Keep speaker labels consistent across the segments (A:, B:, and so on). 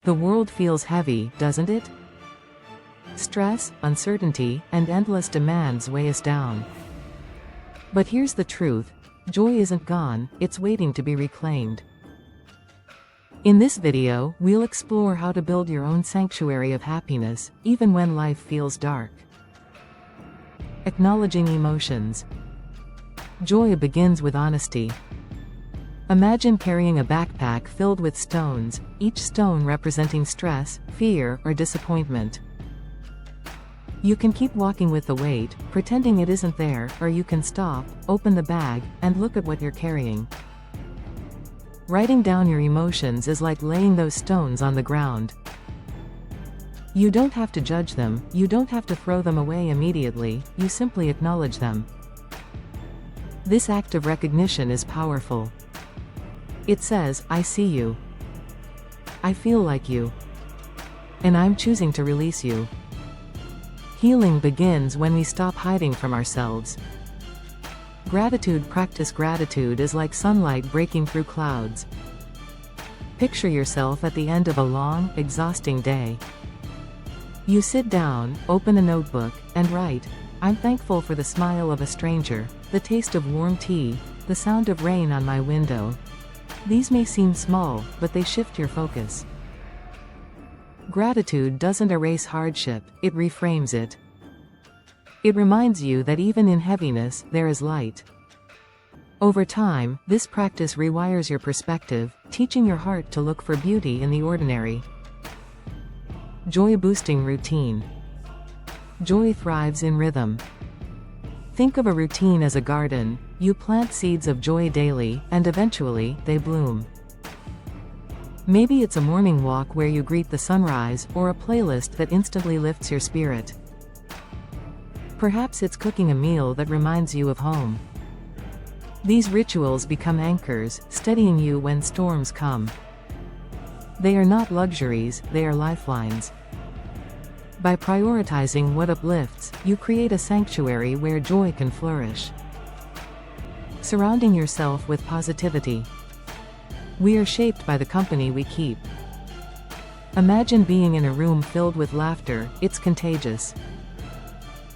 A: The world feels heavy, doesn't it? Stress, uncertainty, and endless demands weigh us down. But here's the truth: joy isn't gone, it's waiting to be reclaimed. In this video, we'll explore how to build your own sanctuary of happiness, even when life feels dark. Acknowledging emotions. Joy begins with honesty. Imagine carrying a backpack filled with stones, each stone representing stress, fear, or disappointment. You can keep walking with the weight, pretending it isn't there, or you can stop, open the bag, and look at what you're carrying. Writing down your emotions is like laying those stones on the ground. You don't have to judge them, you don't have to throw them away immediately, you simply acknowledge them. This act of recognition is powerful. It says, I see you. I feel like you. And I'm choosing to release you. Healing begins when we stop hiding from ourselves. Practice gratitude is like sunlight breaking through clouds. Picture yourself at the end of a long, exhausting day. You sit down, open a notebook, and write, I'm thankful for the smile of a stranger, the taste of warm tea, the sound of rain on my window. These may seem small, but they shift your focus. Gratitude doesn't erase hardship, it reframes it. It reminds you that even in heaviness, there is light. Over time, this practice rewires your perspective, teaching your heart to look for beauty in the ordinary. Joy-boosting routine. Joy thrives in rhythm. Think of a routine as a garden. You plant seeds of joy daily, and eventually, they bloom. Maybe it's a morning walk where you greet the sunrise, or a playlist that instantly lifts your spirit. Perhaps it's cooking a meal that reminds you of home. These rituals become anchors, steadying you when storms come. They are not luxuries, they are lifelines. By prioritizing what uplifts, you create a sanctuary where joy can flourish. Surrounding yourself with positivity. We are shaped by the company we keep. Imagine being in a room filled with laughter, it's contagious.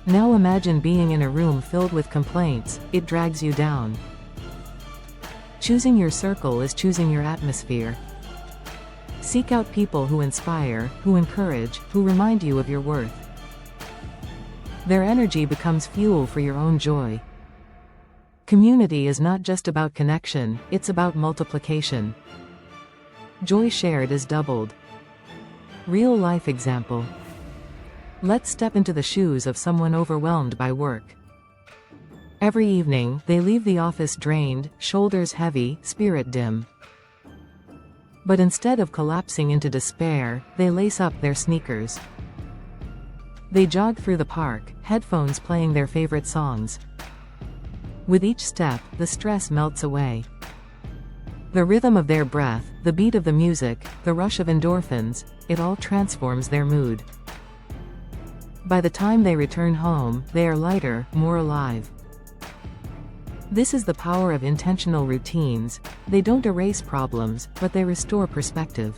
A: Now imagine being in a room filled with complaints, it drags you down. Choosing your circle is choosing your atmosphere. Seek out people who inspire, who encourage, who remind you of your worth. Their energy becomes fuel for your own joy. Community is not just about connection, it's about multiplication. Joy shared is doubled. Real-life example. Let's step into the shoes of someone overwhelmed by work. Every evening, they leave the office drained, shoulders heavy, spirit dim. But instead of collapsing into despair, they lace up their sneakers. They jog through the park, headphones playing their favorite songs. With each step, the stress melts away. The rhythm of their breath, the beat of the music, the rush of endorphins, it all transforms their mood. By the time they return home, they are lighter, more alive. This is the power of intentional routines. They don't erase problems, but they restore perspective.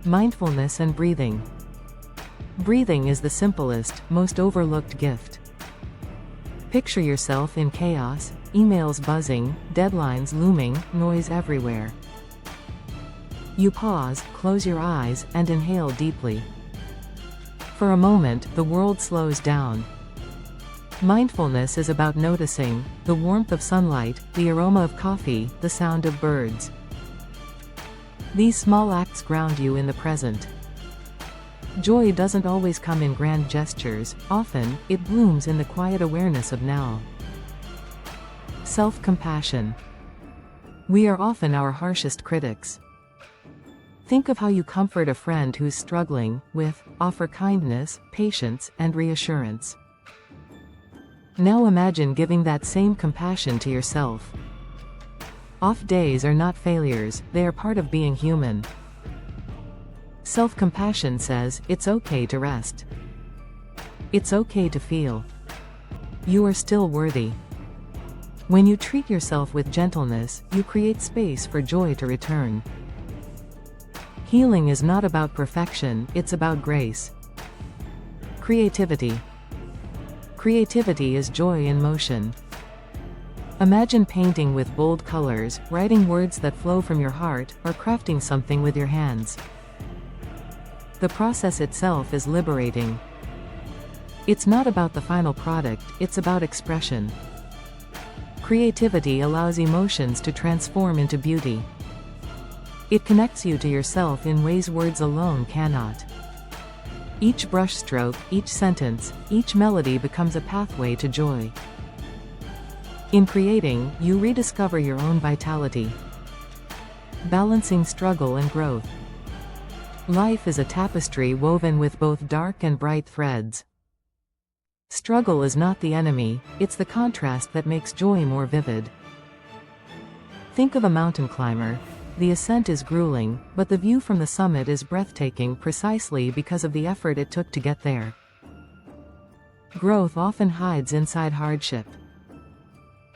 A: Mindfulness and breathing. Breathing is the simplest, most overlooked gift. Picture yourself in chaos, emails buzzing, deadlines looming, noise everywhere. You pause, close your eyes, and inhale deeply. For a moment, the world slows down. Mindfulness is about noticing the warmth of sunlight, the aroma of coffee, the sound of birds. These small acts ground you in the present. Joy doesn't always come in grand gestures, often, it blooms in the quiet awareness of now. Self-compassion. We are often our harshest critics. Think of how you comfort a friend who's struggling, offer kindness, patience, and reassurance. Now imagine giving that same compassion to yourself. Off days are not failures, they are part of being human. Self-compassion says, it's okay to rest. It's okay to feel. You are still worthy. When you treat yourself with gentleness, you create space for joy to return. Healing is not about perfection, it's about grace. Creativity. Creativity is joy in motion. Imagine painting with bold colors, writing words that flow from your heart, or crafting something with your hands. The process itself is liberating. It's not about the final product, it's about expression. Creativity allows emotions to transform into beauty. It connects you to yourself in ways words alone cannot. Each brushstroke, each sentence, each melody becomes a pathway to joy. In creating, you rediscover your own vitality. Balancing struggle and growth. Life is a tapestry woven with both dark and bright threads. Struggle is not the enemy, it's the contrast that makes joy more vivid. Think of a mountain climber. The ascent is grueling, but the view from the summit is breathtaking precisely because of the effort it took to get there. Growth often hides inside hardship.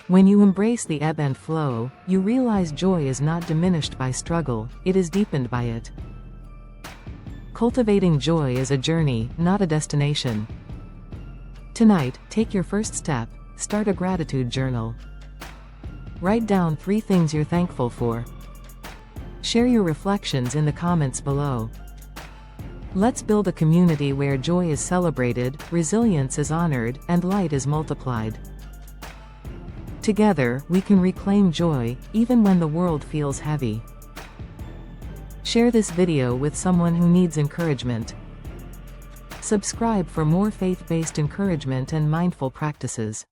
A: When you embrace the ebb and flow, you realize joy is not diminished by struggle, it is deepened by it. Cultivating joy is a journey, not a destination. Tonight, take your first step, start a gratitude journal. Write down 3 things you're thankful for. Share your reflections in the comments below. Let's build a community where joy is celebrated, resilience is honored, and light is multiplied. Together, we can reclaim joy, even when the world feels heavy. Share this video with someone who needs encouragement. Subscribe for more faith-based encouragement and mindful practices.